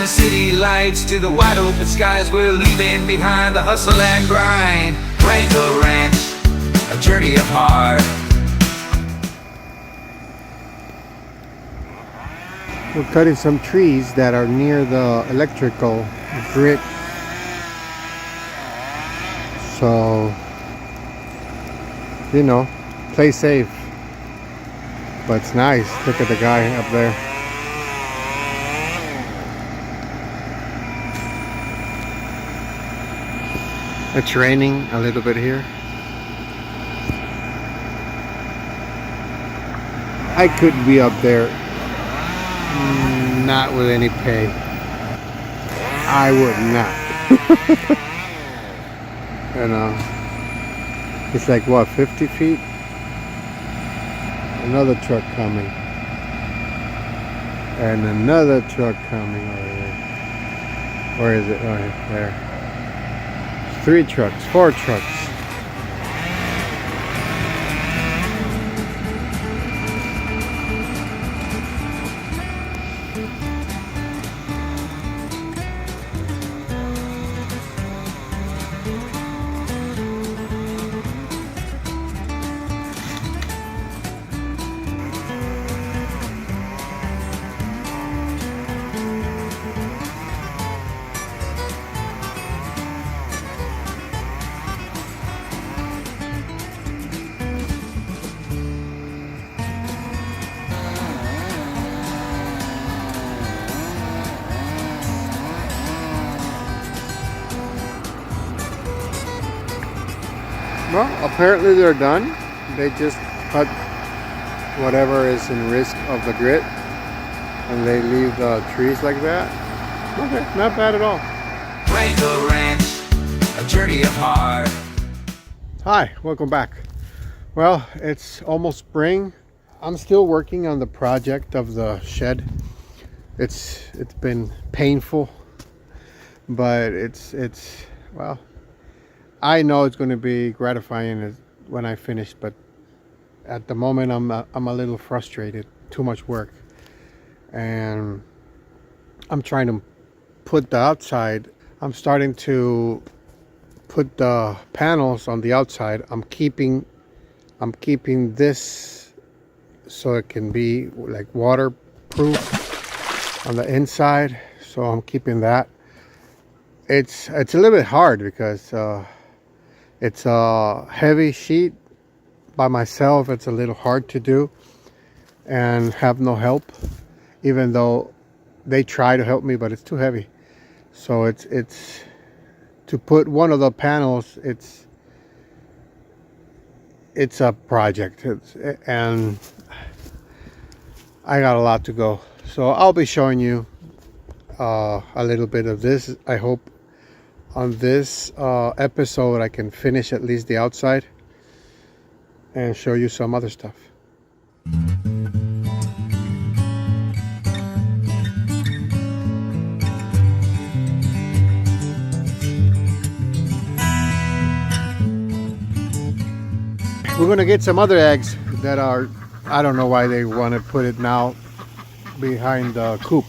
the city lights to the wide open skies, we're leaving behind the hustle and grind. Rangel Ranch, a journey of heart. We're cutting some trees that are near the electrical grid. So, you know, play safe. But it's nice. Look at the guy up there. It's raining a little bit here. I could be up there. Not with any pay. I would not. You know, it's like what, 50 feet? Another truck coming. And another truck coming over there. Where is it? Oh, there. 3 trucks, 4 trucks. Well, apparently they're done. They just cut whatever is in risk of the grid and they leave the trees like that. Okay, not bad at all. Rangel Ranch, a journey of heart. Hi, welcome back. Well, it's almost spring. I'm still working on the project of the shed. It's been painful, but it's well, I know it's going to be gratifying when I finish, but at the moment I'm a little frustrated. Too much work, and I'm trying to put the outside. I'm starting to put the panels on the outside. I'm keeping this so it can be like waterproof on the inside. So I'm keeping that. It's a little bit hard because it's a heavy sheet. By myself, it's a little hard to do and have no help, even though they try to help me, but it's too heavy. So it's to put one of the panels, it's a project, and I got a lot to go. So I'll be showing you a little bit of this. I hope on this episode I can finish at least the outside and show you some other stuff. We're gonna get some other eggs that are, I don't know why they want to put it now behind the coop.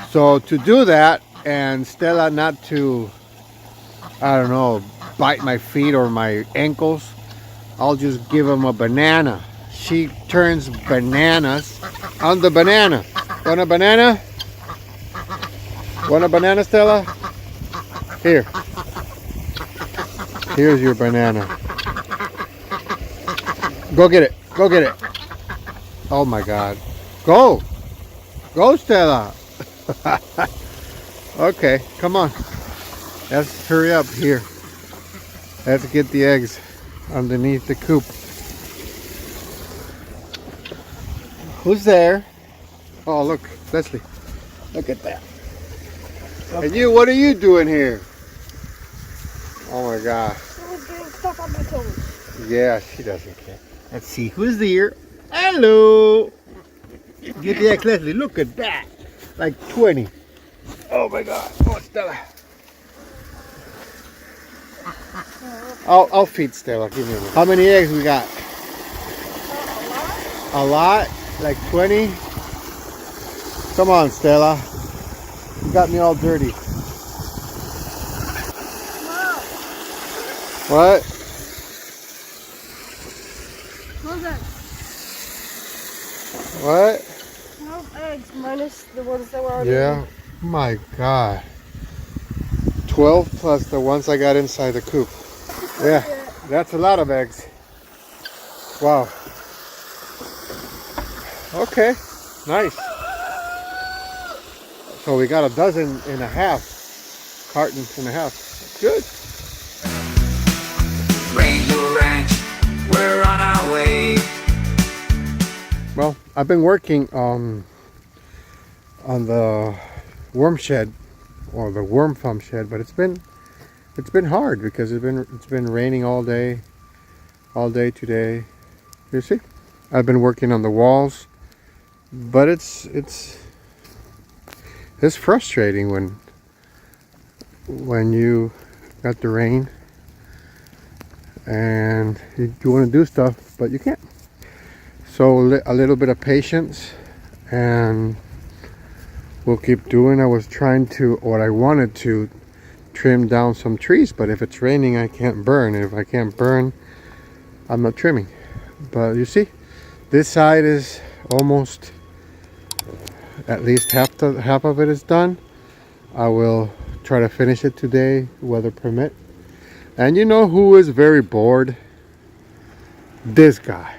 So to do that, and Stella not to, I don't know, bite my feet or my ankles, I'll just give them a banana. She turns bananas on the banana. Want a banana? Want a banana, Stella? Here. Here's your banana. Go get it. Go get it. Oh my God. Go. Go, Stella. Okay, come on. Let's hurry up here. Let's get the eggs underneath the coop. Who's there? Oh, look, Leslie. Look at that. And you, what are you doing here? Oh my gosh. I was getting stuck on my toes. Yeah, she doesn't care. Let's see, who's there? Hello. Get the eggs, Leslie. Look at that. Like 20. Oh my God. Oh, Stella. I'll feed Stella. Give me a minute. How many eggs we got? A lot. Like 20? Come on, Stella. You got me all dirty. Wow. What? How's that? What? 12 eggs minus the ones that were already Yeah. My God. 12 plus the ones I got inside the coop. Yeah, that's a lot of eggs. Wow. Okay, nice. So we got a dozen and a half, cartons and a half. Good. Rangel Ranch, we're on our way. Well, I've been working on the worm shed or the worm farm shed, but it's been hard because it's been raining all day today. You see, I've been working on the walls, but it's frustrating when you got the rain and you want to do stuff, but you can't. So a little bit of patience, and we'll keep doing. I was trying to, what I wanted to, trim down some trees, but if it's raining, I can't burn. If I can't burn, I'm not trimming. But you see, this side is almost, at least half of it is done. I will try to finish it today, weather permit. And you know who is very bored? This guy.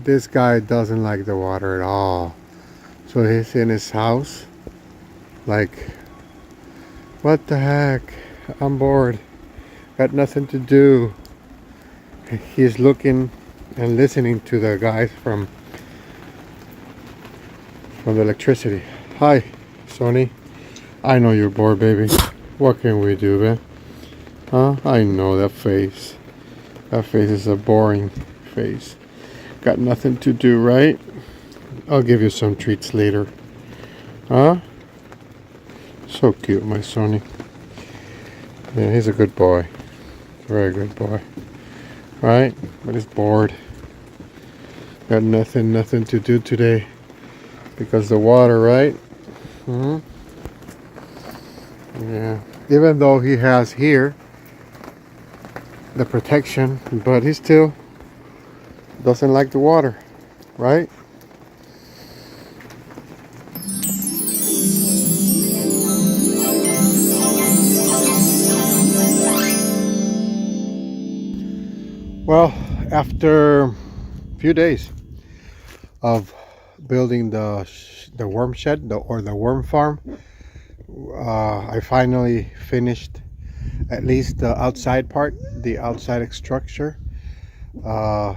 This guy doesn't like the water at all. So he's in his house like, what the heck? I'm bored. Got nothing to do. He's looking and listening to the guys from the electricity. Hi, Sonny. I know you're bored, baby. What can we do, man? Huh? I know that face. That face is a boring face. Got nothing to do, right? I'll give you some treats later. Huh? So cute, my Sonny. Yeah, he's a good boy. Very good boy. Right? But he's bored. Got nothing to do today. Because the water, right? Hmm. Yeah. Even though he has here the protection, but he still doesn't like the water, right? Well, after a few days of building the worm shed or the worm farm, I finally finished at least the outside part, the outside structure. Uh,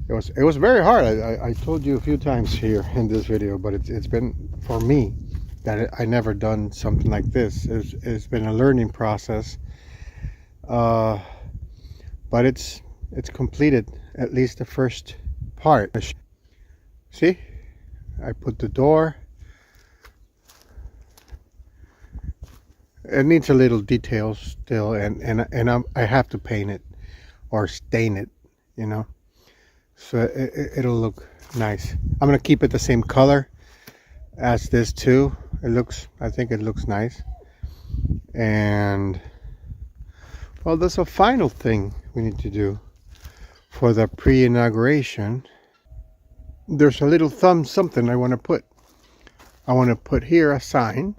it was very hard. I told you a few times here in this video, but it's been, for me, that I never done something like this. It's been a learning process, but it's completed, at least the first part. See, I put the door. It needs a little detail still, and I have to paint it or stain it, you know, so it'll look nice. I'm gonna keep it the same color as this too. I think it looks nice. And well, there's a final thing we need to do for the pre-inauguration. There's a little something I want to put. I want to put here a sign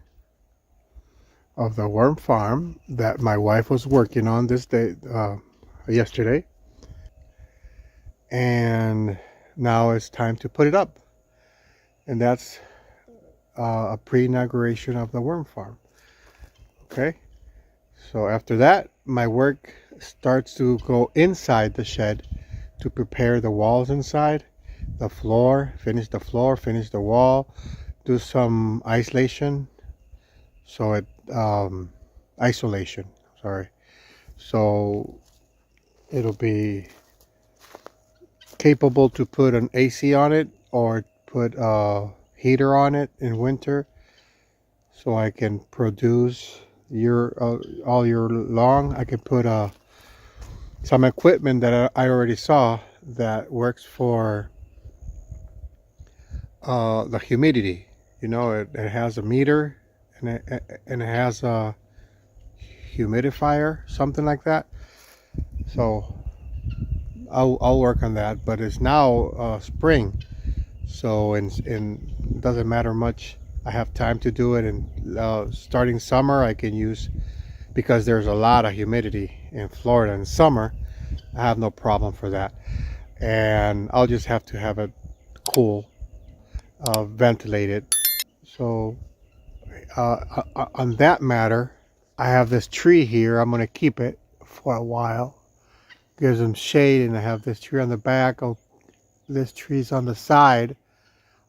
of the worm farm that my wife was working on this day, yesterday, and now it's time to put it up, and that's a pre-inauguration of the worm farm. Okay, so after that, my work starts to go inside the shed to prepare the walls inside, the floor, finish the wall, do some isolation, so it isolation, sorry, so it'll be capable to put an AC on it or put a heater on it in winter, so I can produce all year long. I can put some equipment that I already saw that works for the humidity. You know, it has a meter and it has a humidifier, something like that. So I'll work on that. But it's now spring, so in it doesn't matter much. I have time to do it, and starting summer I can use, because there's a lot of humidity in Florida in summer. I have no problem for that, and I'll just have to have it cool, ventilated. So on that matter, I have this tree here. I'm going to keep it for a while. Gives them shade, and I have this tree on the back. This tree's on the side.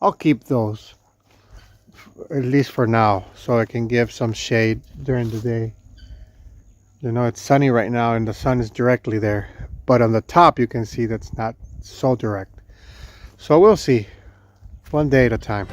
I'll keep those, at least for now, so I can give some shade during the day. You know, it's sunny right now and the sun is directly there, but on the top you can see that's not so direct. So we'll see, one day at a time.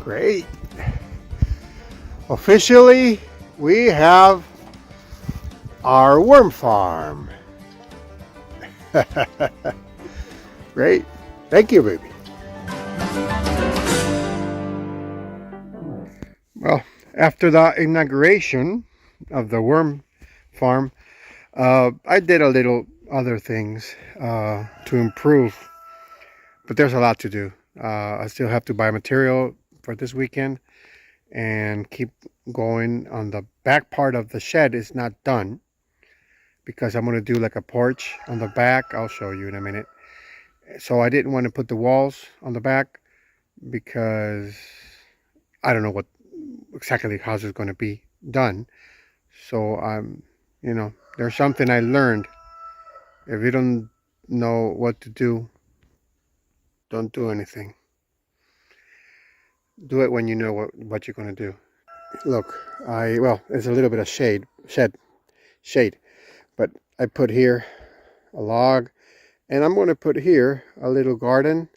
Great. Officially, we have our worm farm. Great. Thank you, baby. Well, after the inauguration of the worm farm, I did a little other things to improve, but there's a lot to do. I still have to buy material for this weekend and keep going. On the back part of the shed is not done, because I'm going to do like a porch on the back. I'll show you in a minute. So I didn't want to put the walls on the back, because I don't know what exactly the house is going to be done. So you know, there's something I learned. If you don't know what to do, don't do anything. Do it when you know what you're going to do. Look, well, there's a little bit of shade, but I put here a log, and I'm going to put here a little garden.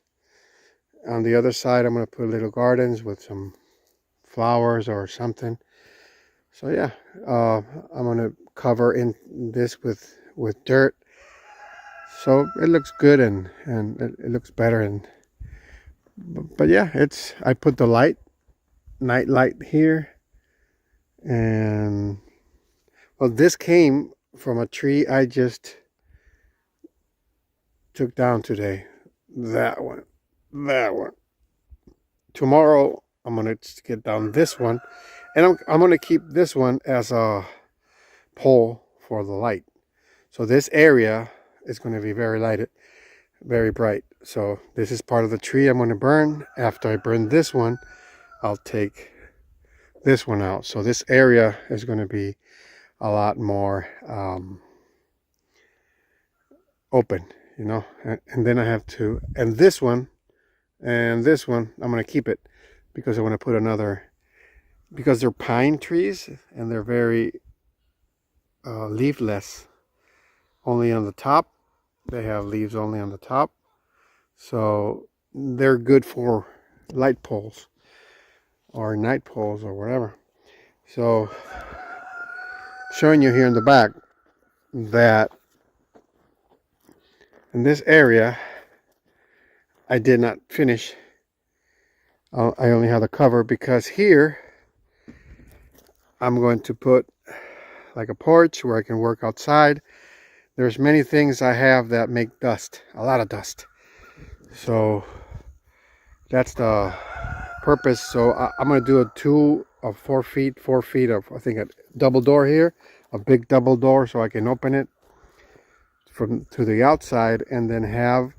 On the other side, I'm going to put little gardens with some flowers or something. So yeah, I'm going to cover in this with dirt, so it looks good, and it looks better. And but yeah, I put the night light here, and well, this came from a tree I just took down today. That one. Tomorrow I'm gonna get down this one, and I'm gonna keep this one as a pole for the light. So this area is going to be very lighted, very bright. So this is part of the tree I'm going to burn. After I burn this one, I'll take this one out. So this area is going to be a lot more open, you know. And then I have to, and this one I'm going to keep it, because I want to put another, because they're pine trees and they're very leafless. Only on the top. They have leaves only on the top. So they're good for light poles or night poles or whatever. So showing you here in the back that in this area I did not finish. I only have the cover, because here I'm going to put like a porch where I can work outside. there's many things I have that make dust, a lot of dust. So that's the purpose. So I'm going to do a 2 of 4 feet of, I think, a double door here, a big double door, so I can open it from to the outside, and then have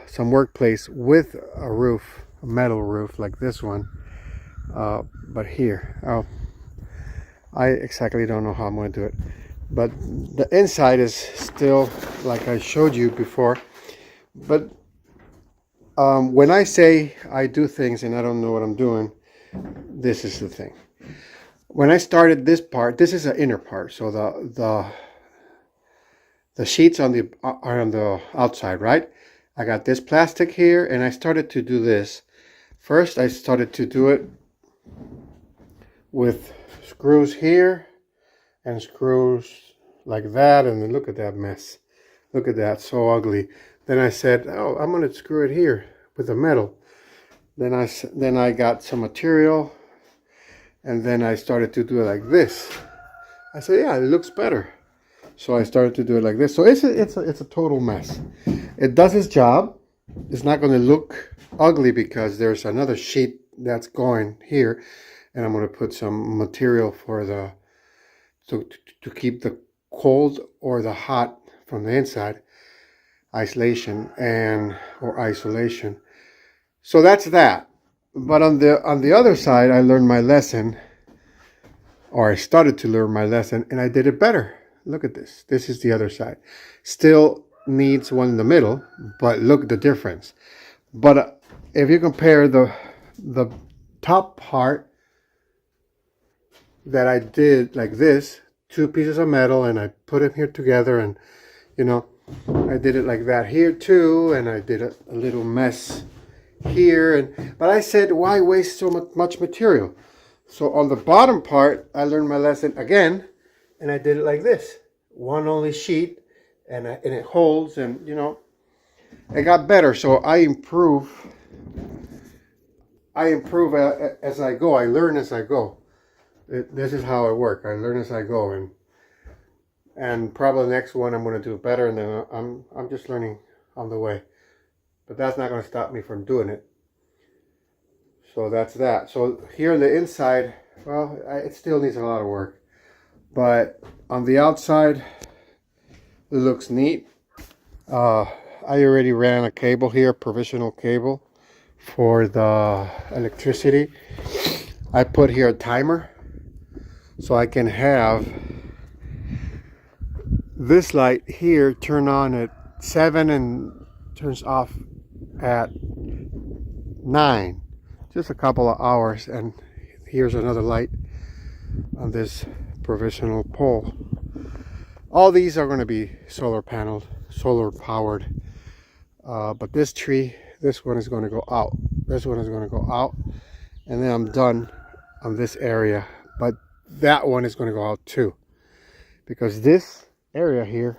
some workplace with a roof, a metal roof like this one. But here, I exactly don't know how I'm going to do it. But the inside is still like I showed you before. But when I say I do things and I don't know what I'm doing, this is the thing. When I started this part, this is an inner part. So the sheets are on the outside, right? I got this plastic here, and I started to do this. First, I started to do it with screws here and screws like that, and then look at that mess. Look at that, so ugly. Then I said, oh, I'm gonna screw it here with the metal. Then I got some material, and then I started to do it like this. I said, yeah, it looks better. So I started to do it like this. So it's a total mess. It does its job. It's not going to look ugly because there's another sheet that's going here, and I'm going to put some material for the to keep the cold or the hot from the inside, isolation or isolation. So that's that. But on the other side, I learned my lesson, or I started to learn my lesson, and I did it better. Look at this. This is the other side. Still needs one in the middle, but look at the difference. But if you compare the top part that I did like this, 2 pieces of metal, and I put them here together, and you know, I did it like that here too, and I did a little mess here, but I said, why waste so much material? So on the bottom part, I learned my lesson again, and I did it like this, one only sheet, and it holds, and you know, it got better. So I improve as I go. I learn as I go. This is how I work. I learn as I go, and probably the next one I'm going to do better, and then I'm just learning on the way. But that's not going to stop me from doing it. So that's that. So here on the inside, well, it still needs a lot of work. But on the outside, it looks neat. I already ran a cable here, provisional cable for the electricity. I put here a timer so I can have this light here turn on at 7 and turns off at 9. Just a couple of hours, and here's another light on this provisional pole. All these are going to be solar powered, but this tree, this one is going to go out. This one is going to go out, and then I'm done on this area. But that one is going to go out too, because this area here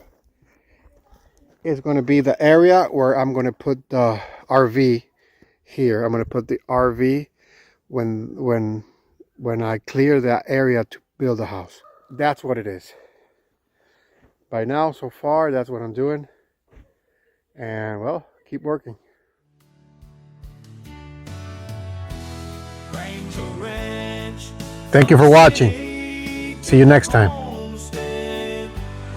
is going to be the area where I'm going to put the RV here. I'm going to put the RV when I clear that area to build a house. That's what it is. By now, so far, that's what I'm doing. And well, keep working. Thank you for watching. See you next time.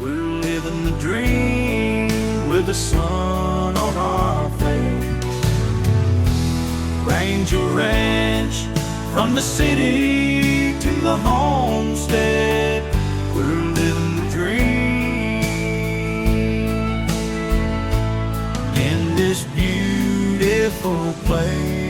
We're living the dream with the sun on our face. Rangel Ranch, from the city to the homestead, we're living the dream in this beautiful place.